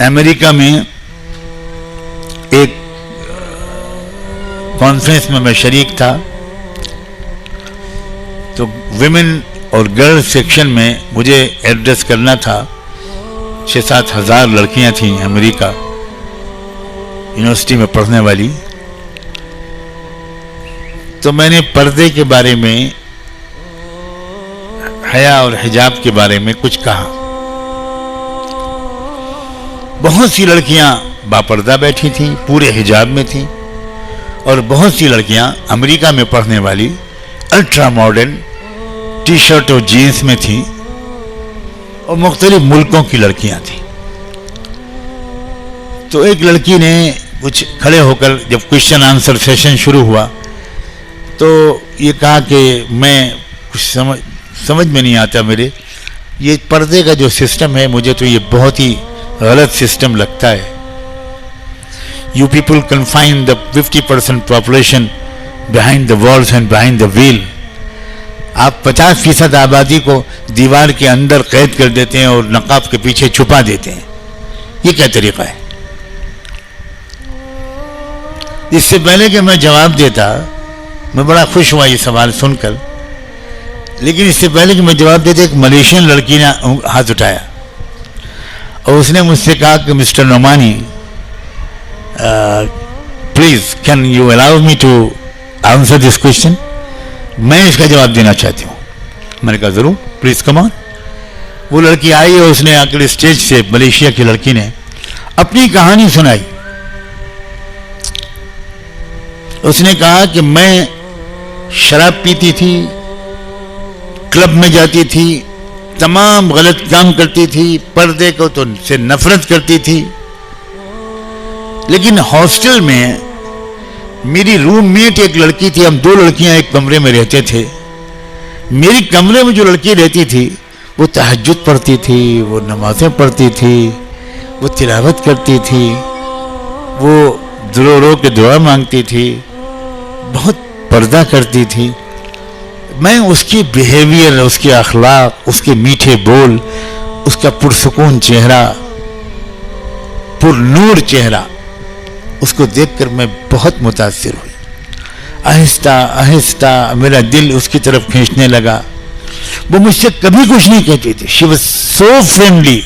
امریکہ میں ایک کانفرنس میں شریک تھا، تو ویمن اور گرل سیکشن میں مجھے ایڈریس کرنا تھا. 6-7 ہزار لڑکیاں تھیں امریکہ یونیورسٹی میں پڑھنے والی. تو میں نے پردے کے بارے میں، حیا اور حجاب کے بارے میں کچھ کہا. بہت سی لڑکیاں باپردہ بیٹھی تھیں، پورے حجاب میں تھیں، اور بہت سی لڑکیاں امریکہ میں پڑھنے والی الٹرا ماڈرن ٹی شرٹ اور جینس میں تھیں، اور مختلف ملکوں کی لڑکیاں تھیں. تو ایک لڑکی نے کچھ کھڑے ہو کر جب کوشچن آنسر سیشن شروع ہوا تو یہ کہا کہ میں کچھ سمجھ میں نہیں آتا، میرے یہ پردے کا جو سسٹم ہے مجھے تو یہ بہت ہی غلط سسٹم لگتا ہے. You people confine the 50% population behind the walls and behind the wheel. آپ 50% آبادی کو دیوار کے اندر قید کر دیتے ہیں اور نقاب کے پیچھے چھپا دیتے ہیں. یہ کیا طریقہ ہے؟ اس سے پہلے کہ میں جواب دیتا، میں بڑا خوش ہوا یہ سوال سن کر، لیکن اس سے پہلے کہ میں جواب دیتا ایک ملیشین لڑکی نے ہاتھ اٹھایا اور اس نے مجھ سے کہا کہ mister Nomani, please can you allow me to answer this question, میں اس کا جواب دینا چاہتی ہوں. میں نے کہا ضرور، پلیز کم آن. وہ لڑکی آئی اور اس نے آ کر اسٹیج سے، ملیشیا کی لڑکی نے اپنی کہانی سنائی. اس نے کہا کہ میں شراب پیتی تھی، کلب میں جاتی تھی، تمام غلط کام کرتی تھی، پردے کو تو سے نفرت کرتی تھی، لیکن ہاسٹل میں میری روم میٹ ایک لڑکی تھی، ہم 2 لڑکیاں ایک کمرے میں رہتے تھے. میری کمرے میں جو لڑکی رہتی تھی وہ تہجد پڑھتی تھی، وہ نمازیں پڑھتی تھی، وہ تلاوت کرتی تھی، وہ رو کے دعا مانگتی تھی، بہت پردہ کرتی تھی. میں اس کی بیہیویئر، اس کے اخلاق، اس کے میٹھے بول، اس کا پرسکون چہرہ، پر نور چہرہ، اس کو دیکھ کر میں بہت متاثر ہوئی. آہستہ آہستہ میرا دل اس کی طرف کھینچنے لگا. وہ مجھ سے کبھی کچھ نہیں کہتی تھی. She was so friendly,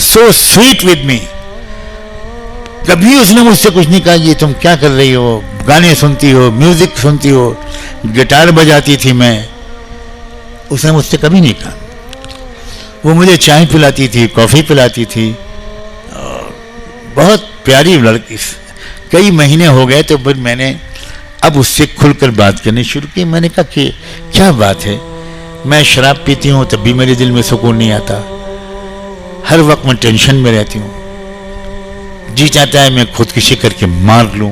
so sweet with me. کبھی اس نے مجھ سے کچھ نہیں کہا یہ تم کیا کر رہی ہو، گانے سنتی ہو، میوزک سنتی ہو، گٹار بجاتی تھی میں. اس نے مجھ سے کبھی نہیں کہا. وہ مجھے چائے پلاتی تھی، کافی پلاتی تھی. بہت پیاری لڑکی. کئی مہینے ہو گئے تو پھر میں نے اب اس سے کھل کر بات کرنی شروع کی. میں نے کہا کہ کیا بات ہے، میں شراب پیتی ہوں تب بھی میرے دل میں سکون نہیں آتا، ہر وقت میں ٹینشن میں رہتی ہوں، جی چاہتا ہے میں خودکشی کر کے مار لوں.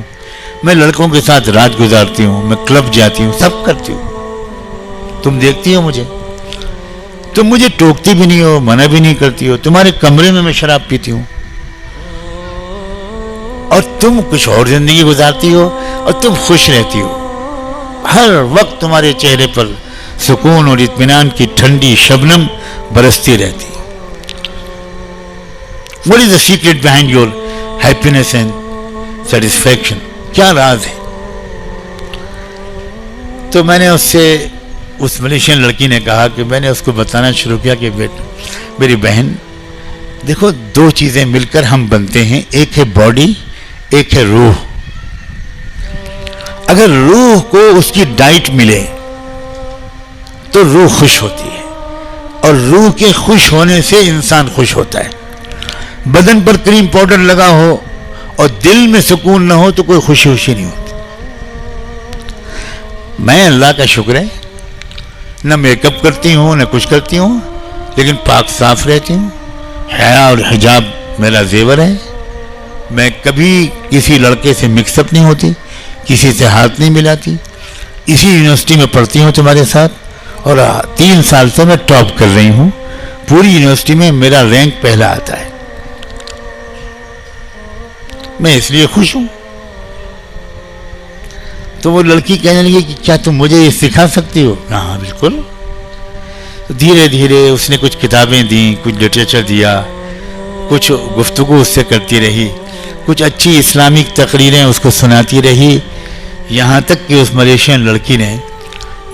میں لڑکوں کے ساتھ رات گزارتی ہوں، میں کلب جاتی ہوں، سب کرتی ہوں. تم دیکھتی ہو مجھے، تم مجھے ٹوکتی بھی نہیں ہو، منع بھی نہیں کرتی ہو. تمہارے کمرے میں شراب پیتی ہوں اور تم کچھ اور زندگی گزارتی ہو اور تم خوش رہتی ہو. ہر وقت تمہارے چہرے پر سکون اور اطمینان کی ٹھنڈی شبنم برستی رہتی. What is the secret behind your happiness and satisfaction? کیا راز ہے؟ تو میں نے اس سے، اس ملیشین لڑکی نے کہا کہ میں نے اس کو بتانا شروع کیا کہ میری بہن دیکھو، 2 چیزیں مل کر ہم بنتے ہیں، ایک ہے باڈی، ایک ہے روح. اگر روح کو اس کی ڈائٹ ملے تو روح خوش ہوتی ہے، اور روح کے خوش ہونے سے انسان خوش ہوتا ہے. بدن پر کریم پاؤڈر لگا ہو اور دل میں سکون نہ ہو تو کوئی خوشی نہیں ہوتی. میں اللہ کا شکر ہے نہ میک اپ کرتی ہوں نہ کچھ کرتی ہوں، لیکن پاک صاف رہتی ہوں. حیا اور حجاب میرا زیور ہے. میں کبھی کسی لڑکے سے مکس اپ نہیں ہوتی، کسی سے ہاتھ نہیں ملاتی. اسی یونیورسٹی میں پڑھتی ہوں تمہارے ساتھ، اور 3 سال سے میں ٹاپ کر رہی ہوں. پوری یونیورسٹی میں میرا رینک پہلا آتا ہے. میں اس لیے خوش ہوں. تو وہ لڑکی کہنے لگی کہ کیا تم مجھے یہ سکھا سکتی ہو؟ ہاں بالکل. دھیرے دھیرے اس نے کچھ کتابیں دیں، کچھ لٹریچر دیا، کچھ گفتگو اس سے کرتی رہی، کچھ اچھی اسلامک تقریریں اس کو سناتی رہی، یہاں تک کہ اس ملیشین لڑکی نے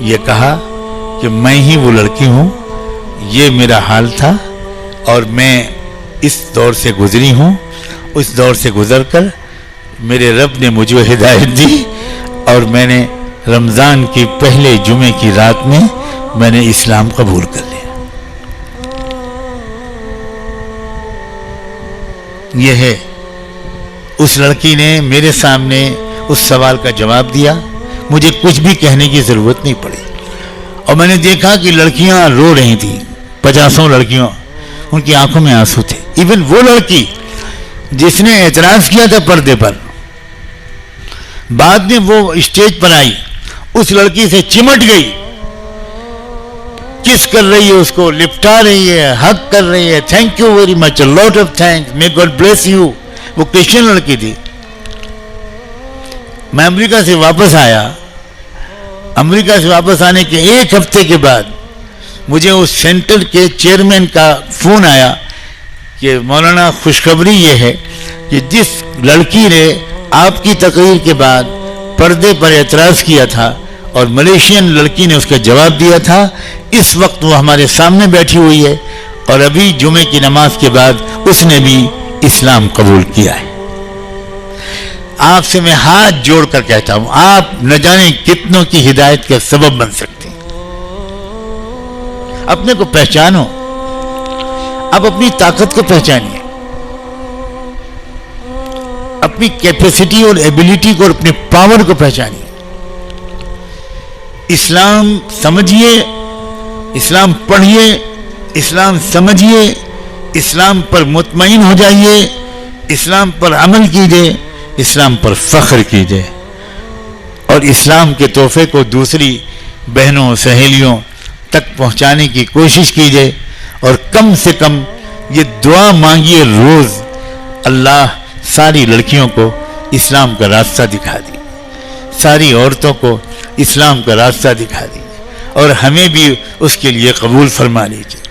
یہ کہا کہ میں ہی وہ لڑکی ہوں، یہ میرا حال تھا اور میں اس دور سے گزری ہوں، اس دور سے گزر کر میرے رب نے مجھے ہدایت دی اور میں نے رمضان کی پہلے جمعے کی رات میں نے اسلام قبول کر لیا۔ یہ ہے، اس لڑکی نے میرے سامنے اس سوال کا جواب دیا، مجھے کچھ بھی کہنے کی ضرورت نہیں پڑی، اور میں نے دیکھا کہ لڑکیاں رو رہی تھیں، 50 لڑکیوں، ان کی آنکھوں میں آنسو تھے۔ ایون وہ لڑکی جس نے اعتراض کیا تھا پردے پر، بعد میں وہ اسٹیج پر آئی، اس لڑکی سے چمٹ گئی، کس کر رہی ہے، اس کو لپٹا رہی ہے، حق کر رہی ہے، thank you very much, lot of thanks, may God bless you. وہ کرسچن لڑکی تھی۔ میں امریکہ سے واپس آیا، امریکہ سے واپس آنے کے 1 ہفتے کے بعد مجھے اس سینٹر کے چیئرمین کا فون آیا کہ مولانا خوشخبری یہ ہے کہ جس لڑکی نے آپ کی تقریر کے بعد پردے پر اعتراض کیا تھا اور ملیشین لڑکی نے اس کا جواب دیا تھا، اس وقت وہ ہمارے سامنے بیٹھی ہوئی ہے اور ابھی جمعے کی نماز کے بعد اس نے بھی اسلام قبول کیا ہے۔ آپ سے میں ہاتھ جوڑ کر کہتا ہوں، آپ نہ جانے کتنوں کی ہدایت کا سبب بن سکتے ہیں۔ اپنے کو پہچانو، آپ اپنی طاقت کو پہچانیے، اپنی کیپیسٹی اور ایبیلٹی کو اور اپنے پاور کو پہچانیے۔ اسلام سمجھیے، اسلام پڑھیے، اسلام سمجھیے، اسلام پر مطمئن ہو جائیے، اسلام پر عمل کیجیے، اسلام پر فخر کیجیے، اور اسلام کے تحفے کو دوسری بہنوں سہیلیوں تک پہنچانے کی کوشش کیجیے، اور کم سے کم یہ دعا مانگیے روز، اللہ ساری لڑکیوں کو اسلام کا راستہ دکھا دی، ساری عورتوں کو اسلام کا راستہ دکھا دی، اور ہمیں بھی اس کے لیے قبول فرما لیجیے۔